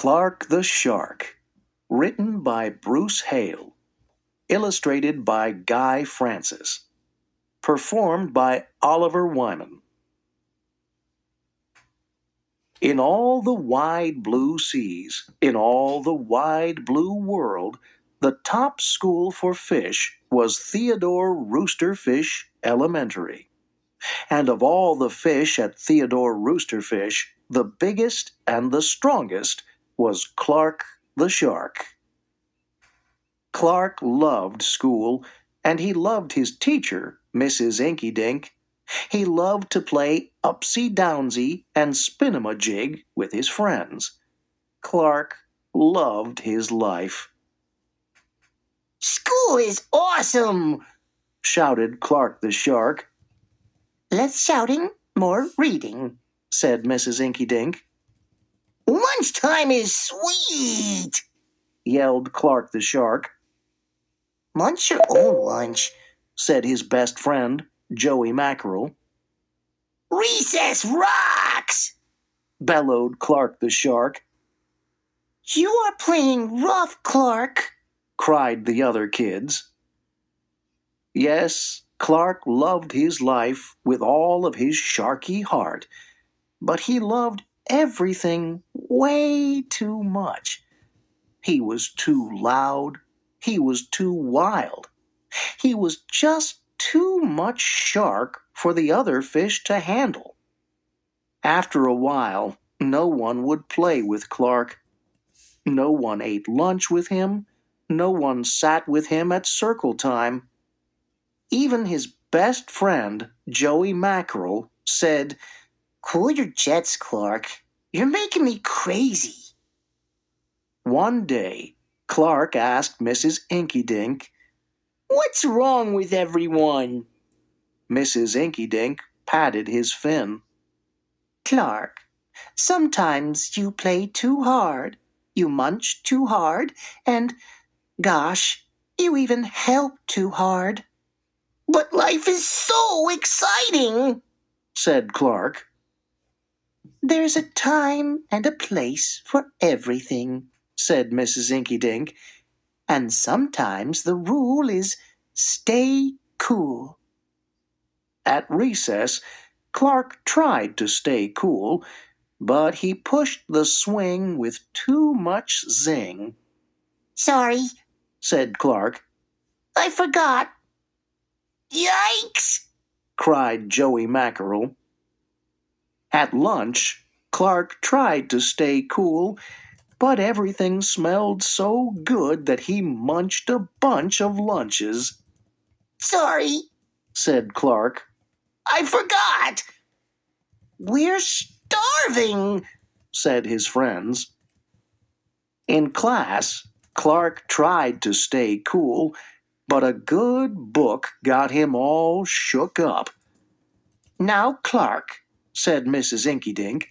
Clark the Shark, written by Bruce Hale, illustrated by Guy Francis, performed by Oliver Wyman. In all the wide blue seas, in all the wide blue world, the top school for fish was Theodore Roosterfish Elementary. And of all the fish at Theodore Roosterfish, the biggest and the strongest was Clark the Shark. Clark loved school, and he loved his teacher, Mrs. Inkydink. He loved to play upsy-downsy and spin-em-a-jig with his friends. Clark loved his life. "School is awesome!" shouted Clark the Shark. "Less shouting, more reading," said Mrs. Inkydink. "Lunchtime is sweet!" yelled Clark the Shark. "Munch your own lunch," said his best friend, Joey Mackerel. "Recess rocks!" bellowed Clark the Shark. "You are playing rough, Clark," cried the other kids. Yes, Clark loved his life with all of his sharky heart, but he loved everything way too much. He was too loud. He was too wild. He was just too much shark for the other fish to handle. After a while, no one would play with Clark. No one ate lunch with him. No one sat with him at circle time. Even his best friend, Joey Mackerel, said, "Cool your jets, Clark. You're making me crazy." One day, Clark asked Mrs. Inkydink, "What's wrong with everyone?" Mrs. Inkydink patted his fin. "Clark, sometimes you play too hard, you munch too hard, and, gosh, you even help too hard." "But life is so exciting," said Clark. "There's a time and a place for everything," said Mrs. Inkydink, "and sometimes the rule is stay cool." At recess, Clark tried to stay cool, but he pushed the swing with too much zing. "Sorry," said Clark. "I forgot." "Yikes!" cried Joey Mackerel. At lunch, Clark tried to stay cool, but everything smelled so good that he munched a bunch of lunches. "Sorry," said Clark. "I forgot." "We're starving," said his friends. In class, Clark tried to stay cool, but a good book got him all shook up. "Now, Clark," said Mrs. Inkydink,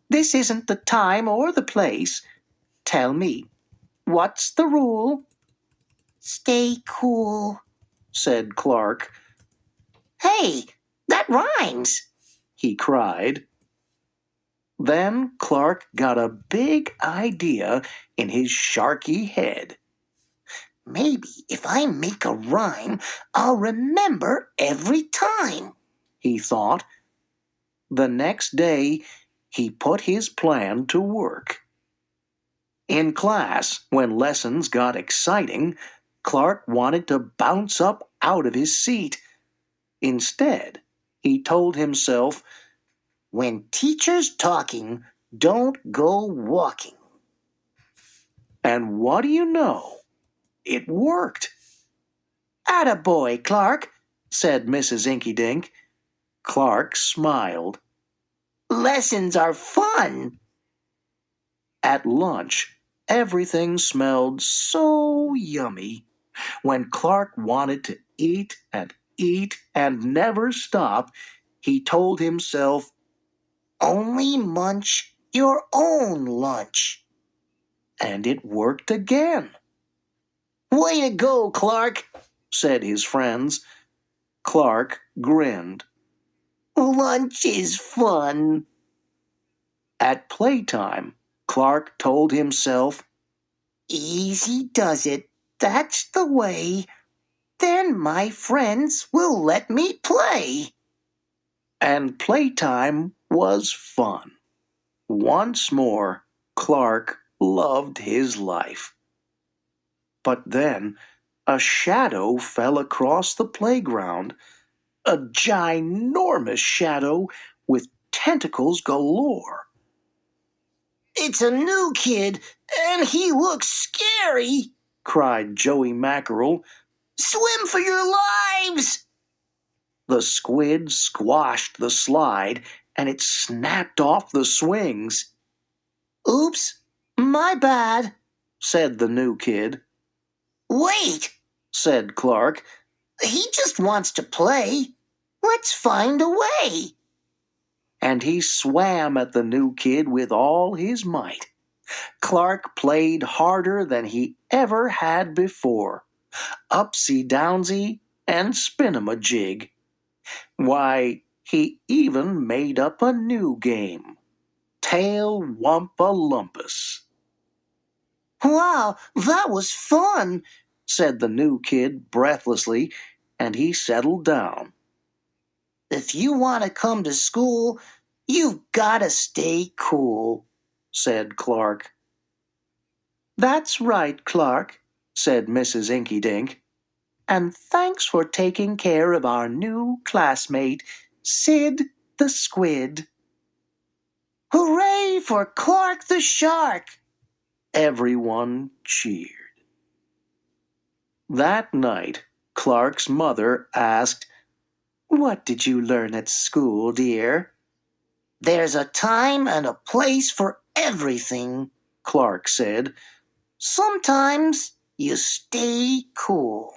"this isn't the time or the place. Tell me, what's the rule?" "Stay cool," said Clark. "Hey, that rhymes," he cried. Then Clark got a big idea in his sharky head. "Maybe if I make a rhyme, I'll remember every time," he thought. The next day, he put his plan to work. In class, when lessons got exciting, Clark wanted to bounce up out of his seat. Instead, he told himself, "When teacher's talking, don't go walking." And what do you know? It worked. "Attaboy, Clark," said Mrs. Inkydink. Clark smiled. "Lessons are fun." At lunch, everything smelled so yummy. When Clark wanted to eat and never stop, he told himself, "Only munch your own lunch." And it worked again. "Way to go, Clark," said his friends. Clark grinned. "Lunch is fun." At playtime, Clark told himself. Easy does it. That's the way. Then my friends will let me play. And playtime was fun. Once more, Clark loved his life. But then a shadow fell across the playground, a ginormous shadow with tentacles galore. It's a new kid, and he looks scary, cried Joey Mackerel. Swim for your lives! The squid squashed the slide, and it snapped off the swings. Oops, my bad, said the new kid. Wait, said Clark. He just wants to play. Let's find a way. And he swam at the new kid with all his might. Clark played harder than he ever had before. Upsy-downsy and spin-em-a-jig. Why, he even made up a new game. Tail-wumpa-lumpus. Wow, that was fun, said the new kid breathlessly, and he settled down. If you want to come to school, you've got to stay cool, said Clark. That's right, Clark, said Mrs. Inkydink. And thanks for taking care of our new classmate, Sid the Squid. Hooray for Clark the Shark! Everyone cheered. That night, Clark's mother asked, "What did you learn at school, dear?" There's a time and a place for everything, Clark said. Sometimes you stay cool.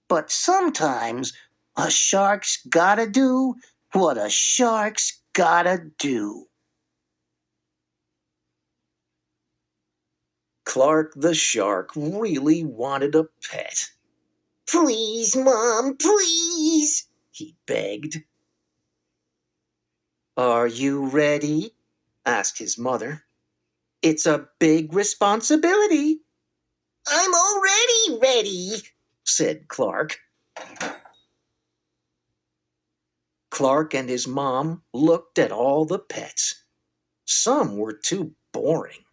But sometimes a shark's gotta do what a shark's gotta do. Clark the shark really wanted a pet. Please, Mom, please, he begged. Are you ready? asked his mother. It's a big responsibility. I'm already ready, said Clark. Clark and his mom looked at all the pets. Some were too boring.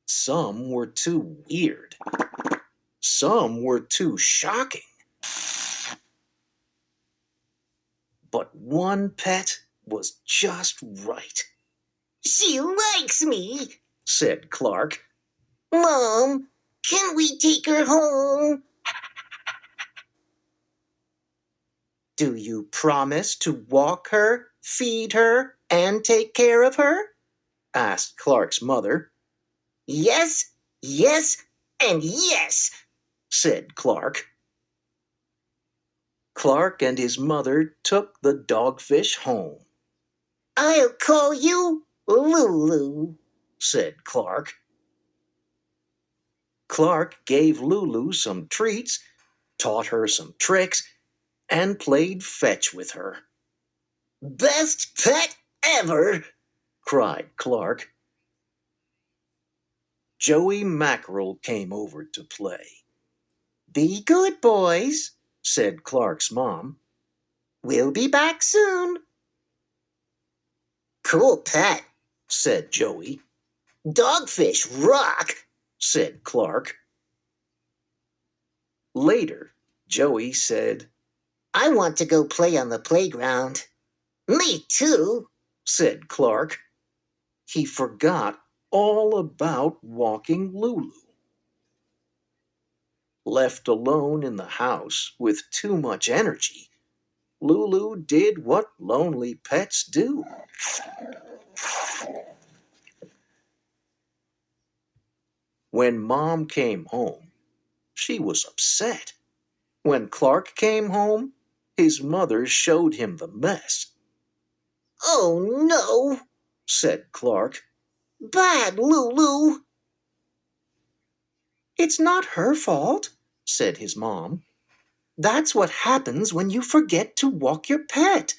Some were too weird. Some were too shocking. But one pet was just right. She likes me, said Clark. Mom, can we take her home? Do you promise to walk her, feed her, and take care of her? asked Clark's mother. Yes, yes, and yes, said Clark. Clark and his mother took the dogfish home. I'll call you Lulu, said Clark. Clark gave Lulu some treats, taught her some tricks, and played fetch with her. Best pet ever, cried Clark. Joey Mackerel came over to play. Be good, boys, said Clark's mom. We'll be back soon. Cool pet, said Joey. Dogfish rock, said Clark. Later, Joey said, I want to go play on the playground. Me too, said Clark. He forgot all about walking Lulu. Left alone in the house with too much energy, Lulu did what lonely pets do. When Mom came home, she was upset. When Clark came home, his mother showed him the mess. Oh no, said Clark. Bad Lulu. It's not her fault, said his mom. That's what happens when you forget to walk your pet.